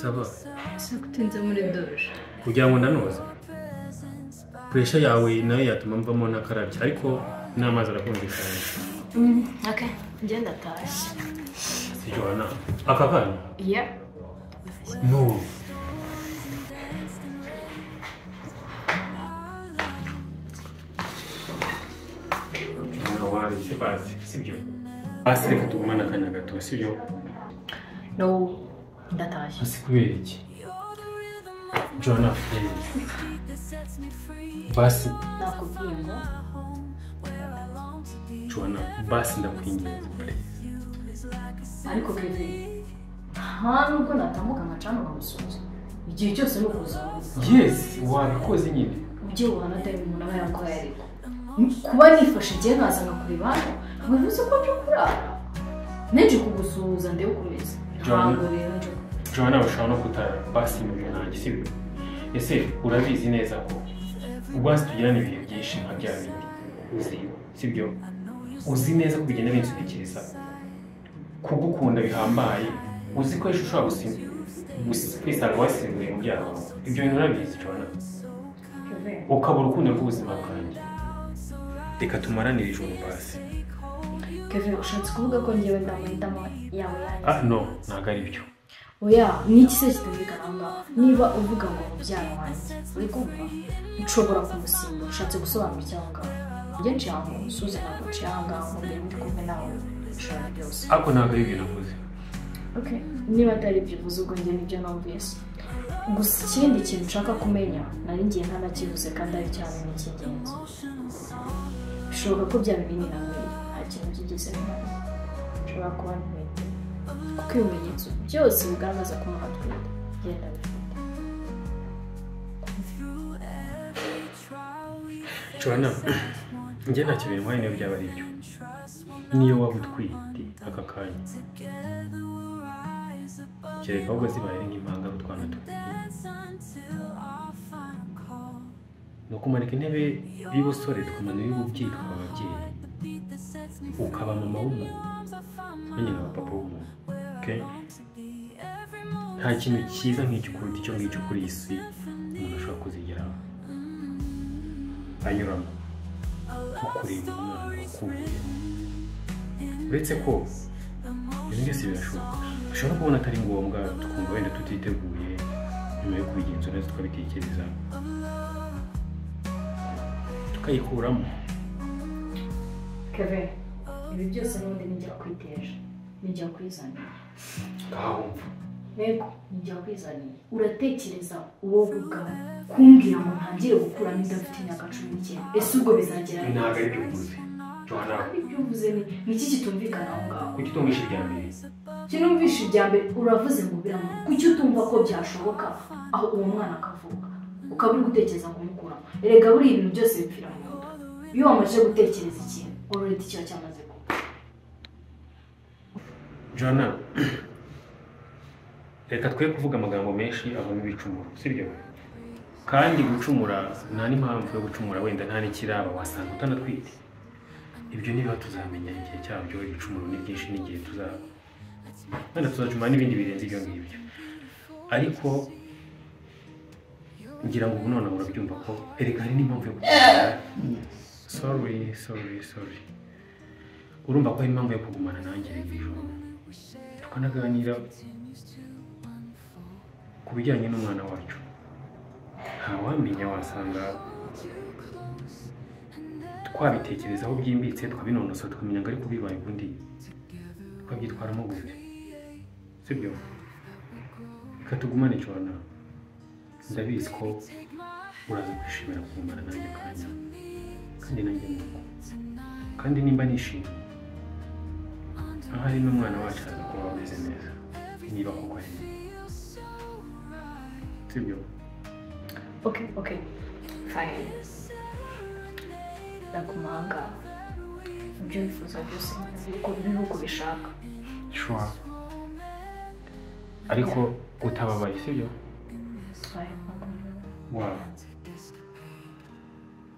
Taba. Sakutinze muri doje. Kugira ngo ndanoza. Pressure yawe nayo yatuma mvamo nakarabye ariko n'amazi arakonje cyane. Okay. Ngenda tashi. Si Joanna. Akakanya? Yeah. No. Sibyo. Basi reka tugumana akanya gato sibyo? No. Ndatashi. Basi kubera iki? Joanna, basi nakubwiye ngo Joanna, basi ndakwinginze ariko Kevin nta nubwo natambuka nkacana nkamusubiza igihe cyose no kuza. Yes, wabikoze nyine. Ibyo wanatari umuntu aba yakoye ariko kuba nifashe igihe nkaza ngakureba hano bivuze ko byo kurara neje kugusuhuza ndebe ukomeza. Ntabwo rero nje Joanna ushaka no kutara basi mu nanjye sibyo? Ese urabizi neza ko ubwasi tugirana ibihe byinshi nka bya bindi uzi sibyo? Uzi neza ko bigenda binsubikiriza kugukunda bihambaye, uzi ko ejo ushobora kwisanga wasimbuye mu byaha. Ibyo bintu urabizi Joanna, ukabura urukundo rw'ubuzima bwanjye. Reka tumaranire ijoro basi. Kevin, ushatse kuvuga ko ngewe ndamahitamo yawe yanjye? No, ntabwo ari byo. Oya, ni iki se kitumvikana ngaho? Niba uvuga ngo mubyara wanjye uri kumva nshobora kumusimba, ushatse gusobanura icyaho ngaho. Njye nshyira ngo umusuze ntabwo nshyira ngaho ngo ndi kumwe nawe ushobora byose. Ako ntabwo ari ibyo navuze. Okay, niba atari ibyo uvuze ubwo njye nibyo numvise. Gusa ikindi kintu nshaka kumenya nari ngiye ntanakivuze kandi ari cyane n'icy'ingenzi. Bishoboka ko bya binini nawe nta kintu byigeze bimara. Nshobora kuba ntwite kuko ibimenyetso byose bigaragaza ko umuntu atwite genda bifite. Joanna, njye nta kintu bintwaye niyo byaba ari byo. Niyo waba utwite aka kanya kereka ahubwo zibaye nk'impanga utwana tubiri ni ukumanika intebe y'ubusore tukamanura y'ububyeyi tukaba ababyeyi ukaba mama w'umuntu nanjye nkaba papa w'umuntu. Nta kintu cyiza nk'icyo kuruta icyo ngicyo kuri iyi si umuntu ashobora kuzigeraho anyuramo nko kureba umwana wakuye. Uretse ko ibintu byose birashoboka, ushobora kubona atari ngombwa tukumva wenda tutiteguye nyuma yo kubigenzura neza tukabitekereza tukayikuramo. Kevin, ibi byose n'ubundi nijya kwiteje, nijya kwizanira. Kahumva. Nego, nijya kwizanira. Uratekereza uwo ubwawe kumbwira ngo ntangire gukura n'indafite imyaka 19. Ese ubwo bizagera? Ntabwo ari byo uvuze. Joanna, ibyo uvuze ni iki kitumvikana aho ngaho? Kuki utumvisha ibya mbere? Kinumvisha ibya mbere uravuze ngo biramo. Kuki utumva ko byashoboka aho uwo mwana akavuka ukaba uri gutekereza kumukuramo? Erega buri ibintu byose bipfira mu mutwe. Iyo wamaze gutekereza ikintu already cyo cyamaze kuba. Joanna, reka twe kuvuga amagambo menshi avamo ibicumuro sibyo? Kandi gucumura nta n'impamvu yo gucumura wenda nta n'ikiraba wasanga utanatwite. Ibyo niba tuzamenya igihe cyabyo. Ibicumuro ni byinshi n'igihe wenda tuzacumura n'ibindi birenze ibyo ngibyo, ariko ngira ngo ubu none urabyumva ko erega hari n'impamvu yo kugumana. Sorry. Urumva ko hari impamvu yo kugumana nanjye ijoro tukanaganira ku bijyanye n'umwana wacu. Ntawamenya, wasanga twabitekerezaho byimbitse tukabinonosa tukamenya ngo ariko bibaye ubundi twabyitwaramo gute sibyo? Reka tugumane Joanna, ndabizi ko uraza kwishimira kugumana nanjye kanya kandi nanjye nuko, kandi nimba nishimye ahari n'umwana wacu aza kuba ameze neza niba koko ari sibyo? Okay, fine. Ndakumanga ibyo wifuza byose nuko bishaka. Sure. Ariko utababaye sibyo? Wow.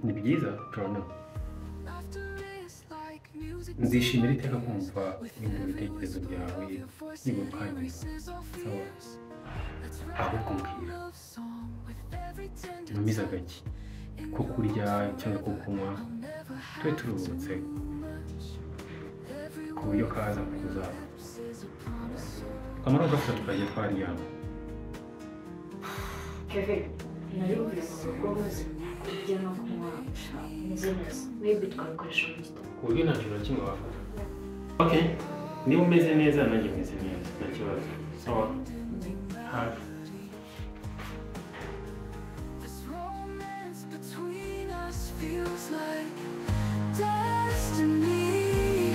Ni byiza Joanna. nzishimira iteka kumva ibindi bitekerezo byawe n'ibukanye sawa ahubwo mbwira numiza gake ko kurya cyangwa ko kunywa tube turuhutse ku buryo kaza kuza kamara ugafata tukajya twaryama Kevin narumvise ko rwose kurya no kunywa meze neza maybe twakoresha mu gitondo ku buryo nta kintu na kimwe wafata okay niba umeze neza nanjye meze neza nta kibazo sawa hafi feels like destiny.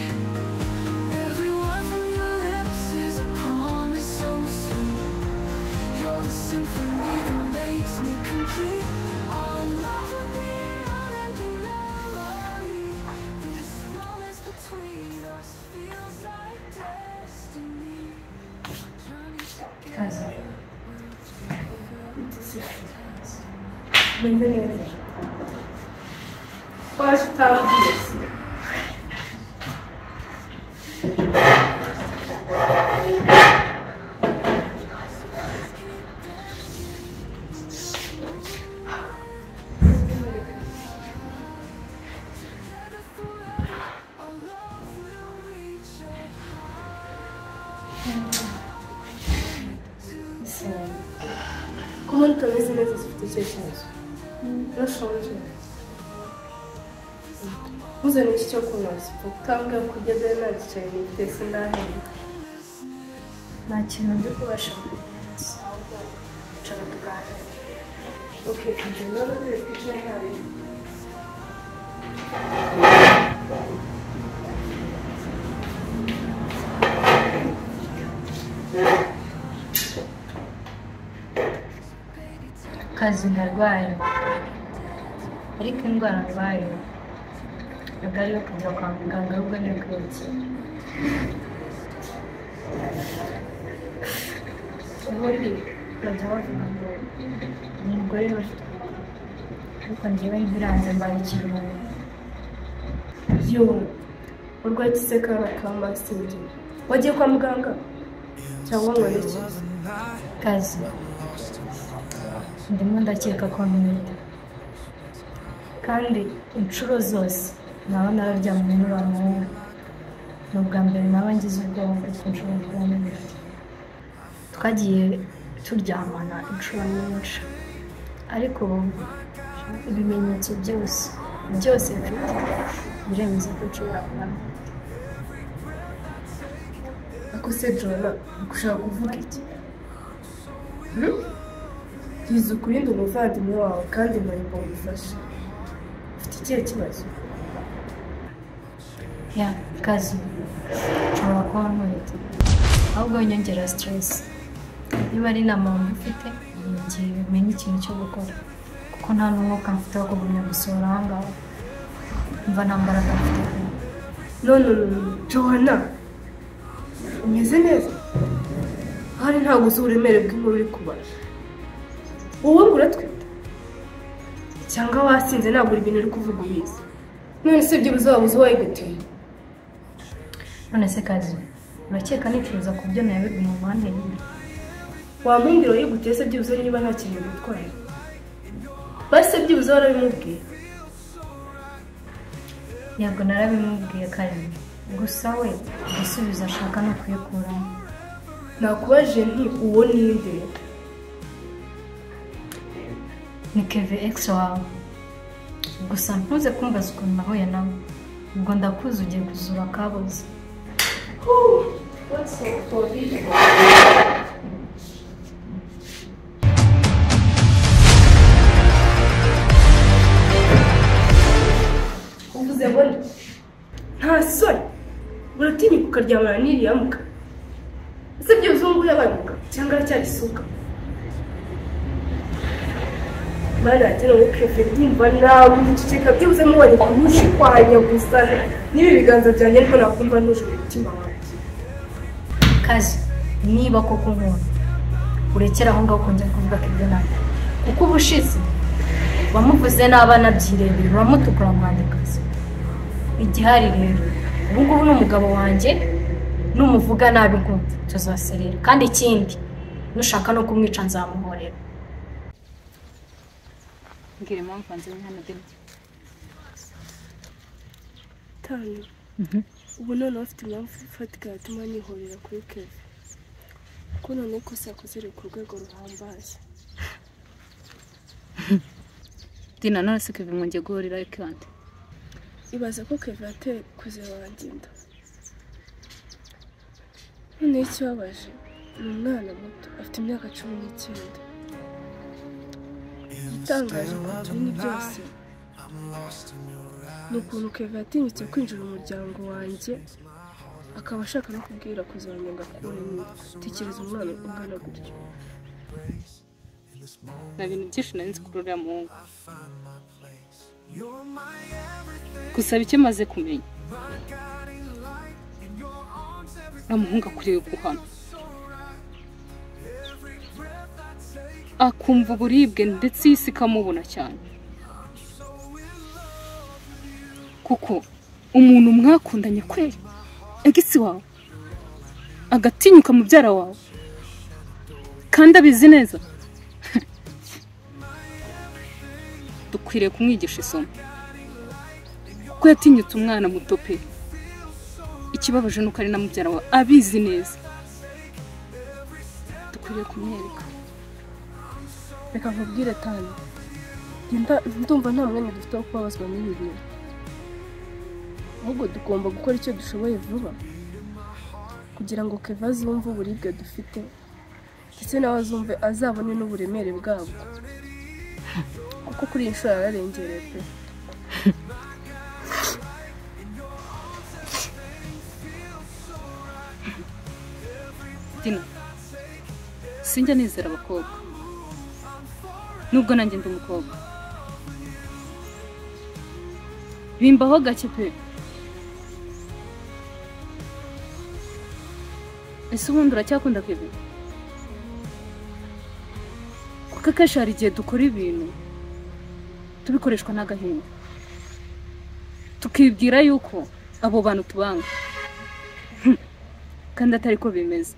Every word from your lips is a promise so sweet. You're the symphony that makes me complete. Our love will be unending memory. This romance between us feels like destiny. Casa. Bienvenido. Pode estar o dia. Como não talvez ele não se fizesse eu choro. Uzana iki cyo kunywa utambwira kujya dore nagicaye nitese ndahenda nta kintu ndi kubasha ahubwo nshaka tuganira okay kujya none rero kujya hari kazi ndarwaye ariko indwara ndwaye ntabwo ariyo kujya kwa muganga ahubwo niyo kwiyakira ubundi bajya bavuga ngo ni umugore bafite ariko njyewe ntibiranze mbaye ikiruhuko urwaye igisekara ka masenge wagiye kwa muganga cyangwa ngo ni iki kazi ndimo ndakeka ko ntumita kandi inshuro zose naba nararyamye n'abantu ni ubwa mbere naba ngize ubwoba bwo nshobora kuba n'ibindi twagiye turyamana inshuro nyinshi ariko ibimenyetso byose mfite biremeza ko nshobora kuba ako se Jona gushaka kuvuga iki yize ukuri ndi umuvandimwe wawe kandi mpari ngo ngufashe ufite ikihe kibazo ya kazi nshobora kuba ntwite ahubwo nyongera stress niba ari inama wumva ufite ngiye bimenye ikintu cyo gukora kuko nta n'umwuka mfite wo kugumya gusohora aha ngaha mva nta mbaraga mfite none Johanna umeze neza hari ntabwo uzi uburemere bw'inkuru uri kubara wowe ngo uratwite cyangwa wasinze ntabwo ibintu uri kuvuga ubizi none se ibyo uzabuze wayiguteye none se kazi urakeka nicuruza ku byo nayabirwa mu mpande nyine wamumbwira wayiguteye se byibuze niba nta kintu gutwara base byibuze warabimubwiye yabwo narabimubwiye kandi gusa we igisubizo ashaka no kuyikuramo nakubaje nti uwo ninde ni Kevin X wawe gusa ntuze kumbaza ukuntu nahuye nawe ubwo ndakuzi ugiye kuzura akaboze what's so funny uvuze ngo nta soni uratinyuka ukaryamana n'iriya mbwa ese by'uzungu yabaye umugabo cyangwa aracyari isuka Mana tena Kevin ndimva nawe nceceka byibuze mubonye kumushwanya gusa nibi biganza byanjye ariko nakumva nuje umutima wanjye kazi niba koko nkunda urekera aho ngaho kongera kuvuga ko ibyo nawe kuko ubushize wamuvuze n'abana byirebera uramutukura mwandikazi igihari rero ubu ngubu n'umugabo wanjye numuvuga nabi ngo tuzaserera kandi ikindi nushaka no kumwica nzamuhorera ngire impamvu nzi hano deni tani ubu none afite impamvu ifatika yatuma nihorera kuri Kevin ko none ikosa yakoze ku rwego ruhambaye Dina none se Kevin mwongeye guhorera kandi ibaza ko Kevin ateye kuze wangenda none ikibabaje ni umwana muto afite imyaka 19 itangaje ko ibintu byose ni ukuntu Kevin yatinyutse kwinjira umuryango wanjye akaba ashaka no kubwira kuzanyenga kubona tekereza umwana ungana gutyo na bintu byinshi nari kururira mu ngo gusa bike maze kumenya namuhunga kuriye guhana akumva uburibwe ndetse isi ikamubona cyane kuko umuntu mwakundanye kweli egisi wawe agatinyuka mubyara wawe kandi abizi neza dukwiriye kumwigisha isomo kuko yatinyutse umwana muto pe ikibabaje nuko ari na mubyara wawe abizi neza dukwiriye kumwereka reka nkubwire tani ndumva nta mwanya dufite wo kubabazwa n'ibi bintu ahubwo tugomba gukora icyo dushoboye vuba kugira ngo Kevin azumve uburibwe dufite ndetse nawe azumve azabone n'uburemere bwabwo kuko kuri iyi nshuro yararengereye pe Dina sinjya nizera abakobwa nubwo nanjye ndi umukobwa bimbaho gake pe ese ubundi uracyakunda Kevin kuko akenshi hari igihe dukora ibintu tubikoreshwa n'agahinda tukibwira yuko abo bantu tubanga kandi atari ko bimeze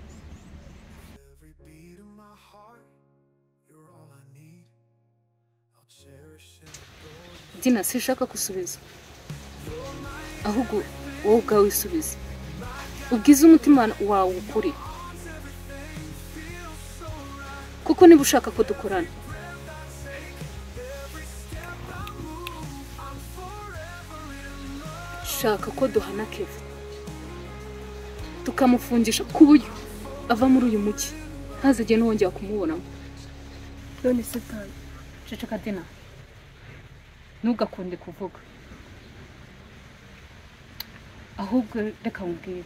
Dina sishaka gusubiza ahubwo wowe ubwawe wisubize ubwize umutima wawe ukuri kuko niba ushaka ko dukorana shaka ko duhana Kevin tukamufungisha ku buryo ava muri uyu mujyi ntazajye n'wongera kumubonamo none se tani ceceka Dina ntugakunde kuvuga ahubwo reka mubwire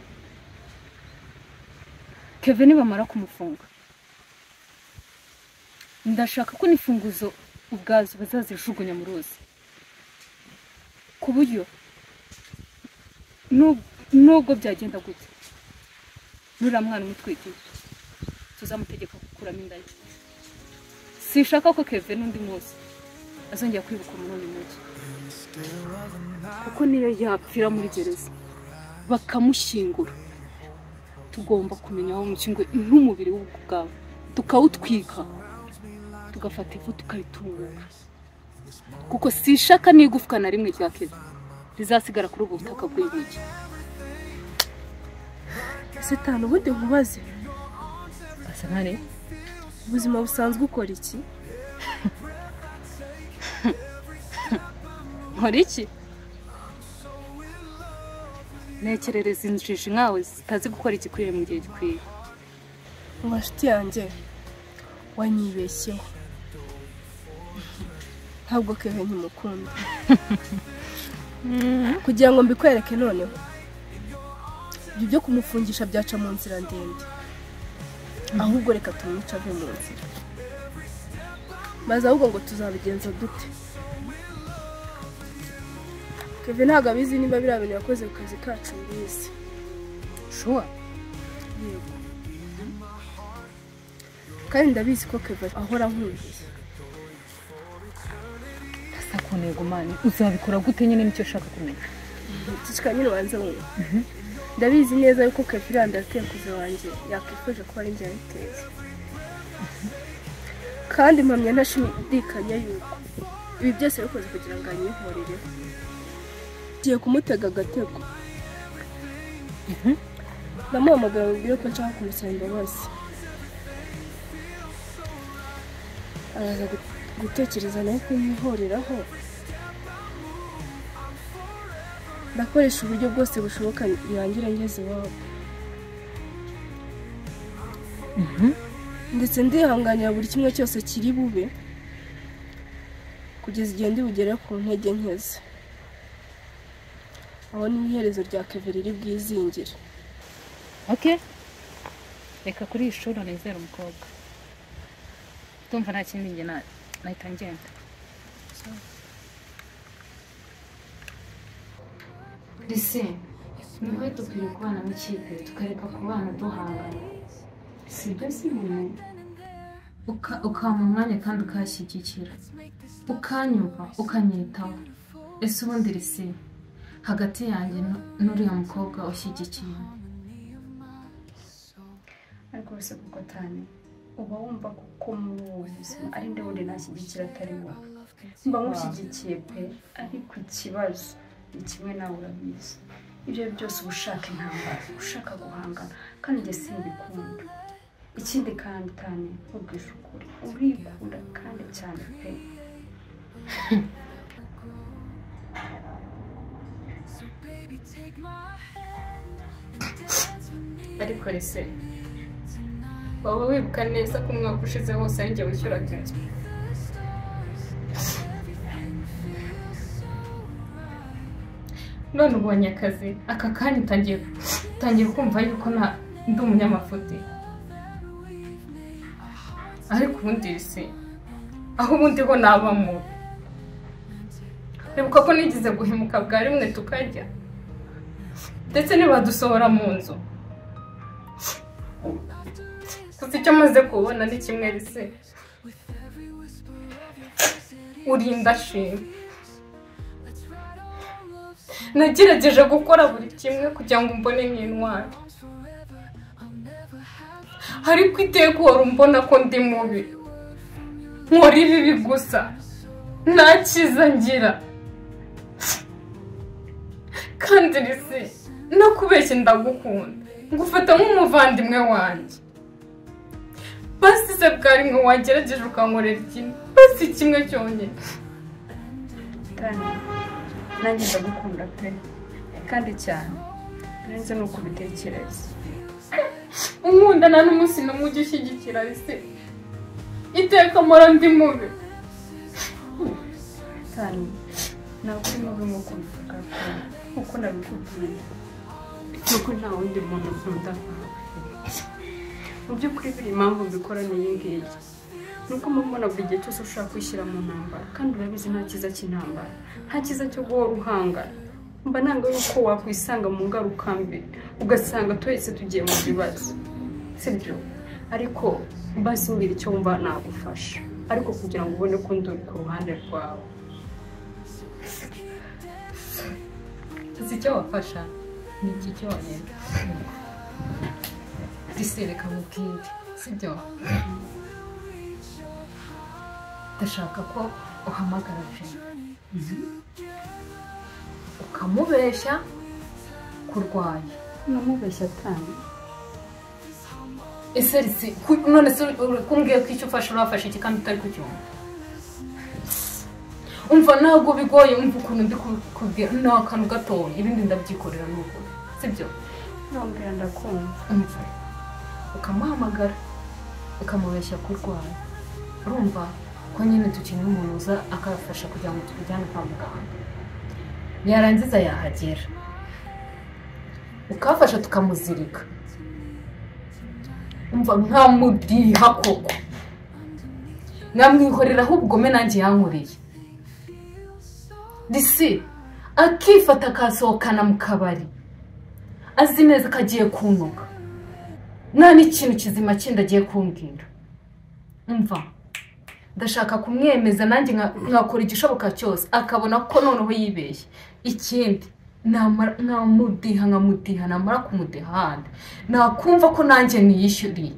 Kevin nibamara kumufunga ndashaka ko nifunguzo ubwazo bazazijugunya mu ruzi ku buryo nubwo byagenda gute nura mwana umutwitiye tuzamutegeka gukuramo inda ye sishaka ko Kevin n'undi munsi azongera kwibuka muri uyu mujyi kuko niyo yapfira muri gereza bakamushyingura tugomba kumenya aho mushyingwe n'umubiri w'ubwawe tukawutwika tugafata ifu tukayitungura kuko sishaka n'igufwa na rimwe rya Kevin rizasigara kuri ubu butaka bw'imujyi ese tani ubundi nkubaze asa nkane ubuzima busanzwe ukora iki nkora iki nekerereza injiji nkawe zitazi gukora igikwiriye mu gihe gikwiye Mashiti yanjye wanyibeshyeho ntabwo Kevin nkimukunda kugira ngo mbikwereke noneho ibyo byo kumufungisha byaca mu nzira ndende ahubwo reka tumwica ave mu nzira maze ahubwo ngo tuzabigenza dute Kevin ntabwo abizi niba birabintu yakoze ku kazi kacu mbizi sure yego kandi ndabizi ko Kevin ahora nkubiye asa kunego mani uzabikora gute nyine nicyo shaka kumenya cicika nyine wanze wumva ndabizi neza yuko Kefiranda atekuze wanjye yakwifuje kuba ari njye yayiteye kandi mpamya ntashidikanya yuko ibi byose bikoze kugira ngo anyihorere ngiye kumutega agatego ndamuhamagara mubwire ko nshaka kumusaba imbabazi araza gutekereza nawe kumwihoreraho ndakoresha uburyo bwose bushoboka birangira ngeze iwabo ndetse ndihanganira buri kimwe cyose kiri bube kugeza igihe ndi bugere ku ntege nkeze aho ni iherezo rya Kevin riri bwizingire okay reka kuri iyi shuri nizera umukobwa tumva nta kindi nge nahita ngenda Lise niho dukwiye kubana mu kipe tukareka kubana duhangana sibyo simwe ukama umwanya kandi ukashyigikira ukanyumva ukanyitaho ese ubundi Lise hagati yanjye n'uriya mukobwa ushyigikiye ariko bose kuko tani uba wumva ko mu buzima ari nde wundi nashyigikira atari wowe mba mushyigikiye pe ariko ikibazo ni kimwe nawe urabizi ibyo byose uba ushaka intambara ushaka guhangana kandi njye simbikunda ikindi kandi tani ubwije ukuri urikunda kandi cyane pe ariko Lise waba wibuka neza ko umwaka ushize wose ari njye wishyuraga inzu none ubonye akazi aka kanya utangiye kumva yuko ndi umunyamafuti ariko ubundi Lise aho ubundi ho nabamo rebuka ko nigize guhemuka bwa rimwe tukajya ndetse nibadusohora mu nzu gusa icyo maze kubona ni kimwe Lise urinda shima nagerageje gukora buri kimwe kugira ngo mbone nk'intwari ariko iteka wari umbona ko ndi mubi nkora ibibi gusa nta cyiza ngira kandi Lise no kubeshya ndagukunda ngufata nk'umuvandimwe wanjye basi se bwari nka wagerageje ukankorera ikintu basi kimwe cyonyine tani nanjye ndagukunda pe kandi cyane birenze nuko ubitekereza unkunda nta n'umunsi n'umwe ujya ushyigikira Lise iteka mpora ndi mubi tani ntabwo uri mubi nk'uko bivuga kuko nabikubwiye nuko nta wundi muntu nkunda mu by'ukuri biri impamvu mbikora n'iyi ngiyi nuko mubona buri gihe cyose ushaka kwishyira mu ntambara kandi urabizi nta cyiza cy'intambara nta cyiza cyo guhora uhangana mba nanga yuko wakwisanga mu ngaruka mbi ugasanga twese tugiye mu bibazo sibyo ariko basi mbwira icyo wumva nagufasha ariko kugira ngo ubone ko ndi ku ruhande rwawe uzi icyo wafasha ni iki cyonyine Lise reka mubwire sibyo ndashaka ko uhamagara ukamubeshya kurwaye namubeshya tani ese Lise none se kumbwiye ko icyo ufashe urafashe iki kandi utari kucyumva umva ntabwo bigoye umva ukuntu ndi kubwira ni akantu gatoya ibindi ndabyikorera n'ubu sibyo nambwira ndakumva umva ukamuhamagara ukamubeshya kurwaye urumva ko nyine dukeneye umuntu uza akafasha kugira ngo tujyane kwa muganga yarangiza yahagera ukafasha tukamuzirika umva nkamudiha koko nkamwihoreraho ubugome nanjye yankoreye Lise akifata akasohokana mu kabari azi neza ko agiye kunuka nta n'ikintu kizima kindi agiye kumbwira umva ndashaka kumwemeza nanjye nkakora igishoboka cyose akabona ko noneho yibeshye ikindi namara nkamudiha namara kumudiha handi nakumva ko nanjye niyishyuriye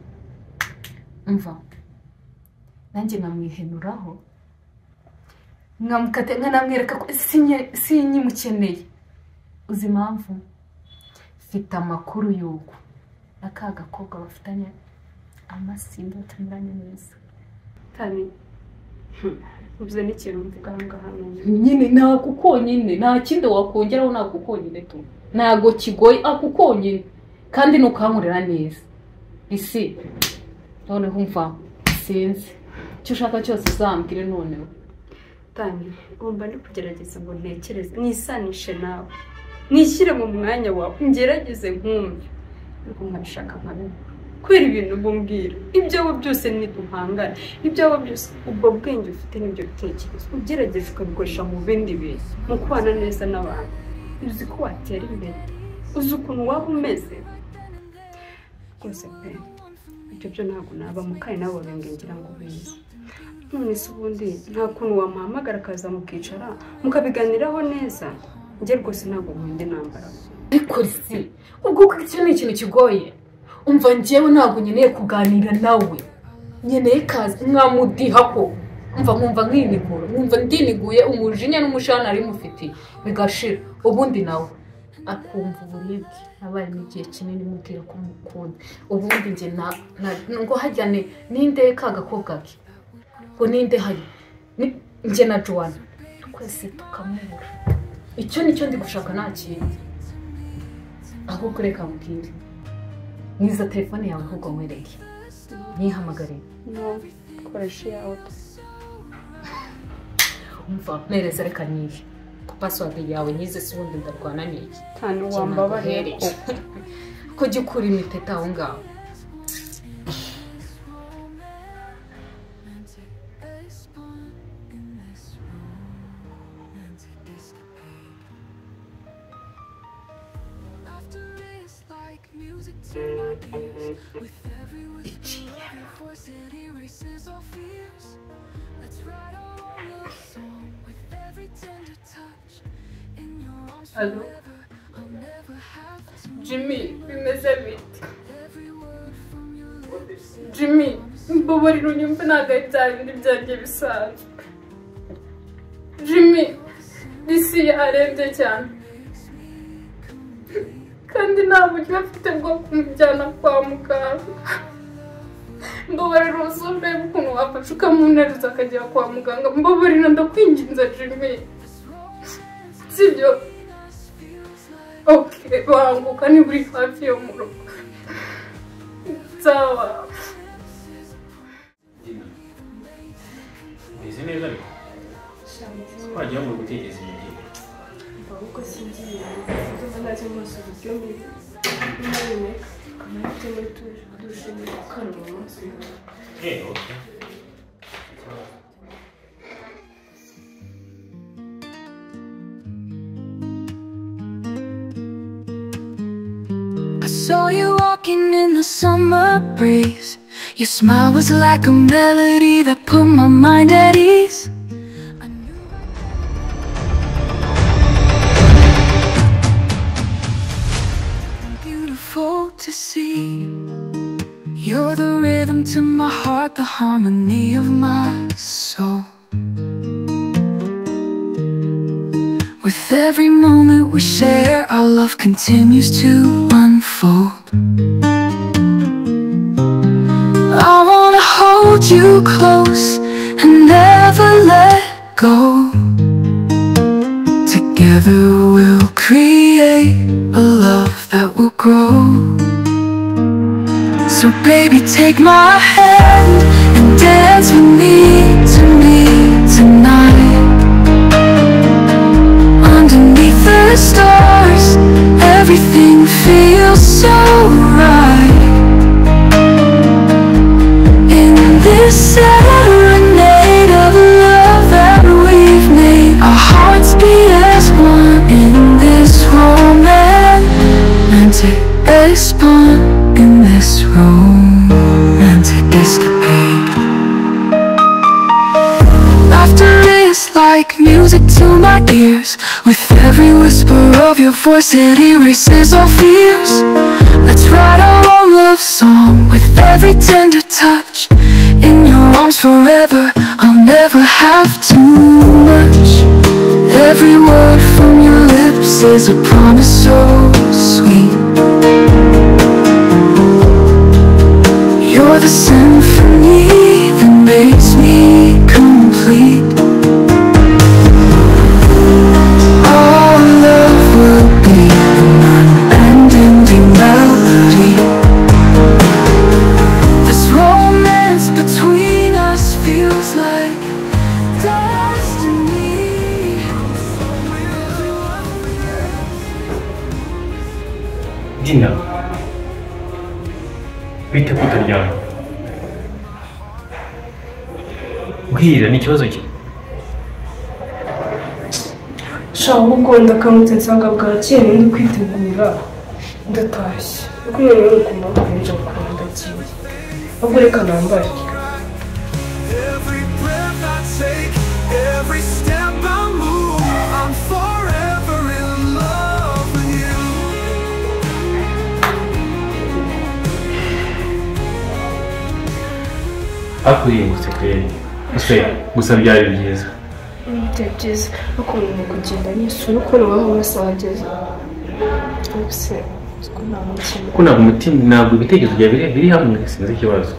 umva nanjye namwihenuraho nkamwereka ko sinyimukeneye uzi impamvu mfite amakuru y'uko aka gakobwa bafitanye amasimba atamiranye neza tani uvuze n'ikintu mvuga ngaha nyine ntabwo konyine nta kindi wakongeraho ntabwo konyine tu ntabwo kigoye ako konyine kandi nukankorera neza isi noneho umva sinzi icyo ushaka cyose uzambwire noneho tani ngomba ndi kugerageza ngo ntekereze nisanishe nawe nishyire mu mwanya wawe ngerageze nkumve ariko nkabishaka nkabona kwera ibintu bumbwira ibyawe byose niduhangana ibyawe byose ubwo bwenge ufite n'ibyo bitekerezo ugerageze ukabikoresha mu bindi bintu mu kubana neza n'abantu uzi ko watera imbere uzi ukuntu waba umeze rwose pe ibyo byo ntabwo naba mukari nawe ngira ngo ubizi none se ubundi nta kuntu wamuhamagara akaza mukicara mukabiganiraho neza njye rwose ntabwo nkunda intambara ariko si ubwo icyo ni ikintu kigoye umva njyewe ntabwo nkeneye kuganira nawe nkeneye kazi mwamudiha ko umva nkumva nk'inigura nkumva ndiniguye umujinya n'umushana ari mufite bigashira ubundi nawe akumva uburibwe abaye n'igihe kinini mubwira ko mukunda ubundi njye ngo hajyane ninde ka gakobwa ke ngo ninde hari njye na Joanna twese tukamubura icyo nicyo ndi gushaka nta kindi ahubwo reka mbwire niza telefone yawe ahubwo nkwereke nyihamagare koresha yawe umva mpereza reka nyihe password yawe nyize si ubundi ndarwana n'iki tani wambabarire ko jya ukura imiteta aho ngaho Hello? Jimmy, bimeze bite? Jimmy, mbabarira unyumve ntabwo ari bya bindi byanjye bisanzwe. Jimmy, isi yarebye cyane. Kandi nta buryo afite bwo kumujyana kwa muganga. Mbabarira uzumve ukuntu wafashe ukamunariza akajya kwa muganga. Mbabarira ndakwinginze Jimmy. Sibyo? Okay, banguka niba uri hafi yo mu rugo. Sawa. Meze neza ariko twajya mu gutegereza igihe ahubwo singiye kuko ntazi amaso uburyo mwene kamate muri dushe kandi umunsi okay. I saw you walking in the summer breeze. Your smile was like a melody that put my mind at ease. Beautiful to see. You're the rhythm to my heart, the harmony of my soul. With every moment we share, our love continues to unfold. I wanna hold you close and never let go. Together we'll create a love that will grow. So baby, take my hand and dance with me tonight. Underneath the stars, everything feels so right. In this serenade of love that we've made, our hearts beat as one in this romantic escape, in this romantic escapade. Laughter is like music to my my ears. With every whisper of your voice, it erases all fears. Let's write our own love song with every tender touch. In your arms forever, I'll never have too much. Every word from your lips is a promise so sweet. You're the symphony that makes me complete. Our love will be an unending melody. This romance between us feels like destiny. Dina, bite kutaryama? Bwira ni ikibazo ki? shaka gukunda akamutse nsanga bwakeye ndi kwitegura ndatashye kuko iyo rero ukunda kurinja gukunda ndagiye ahubwo reka nambare. Every breath I take, every step I move, I'm forever in love with you. Akuyingutse kweli. Ese gusa byari byiza. Byari byiza ukuntu mu kugenda n'isura uko rubaho wese wageze. Ubuse ko nta mukino. Ko ntabwo umutima ntabwo ibitekerezo byawe biri hamwe sinzi ikibazo.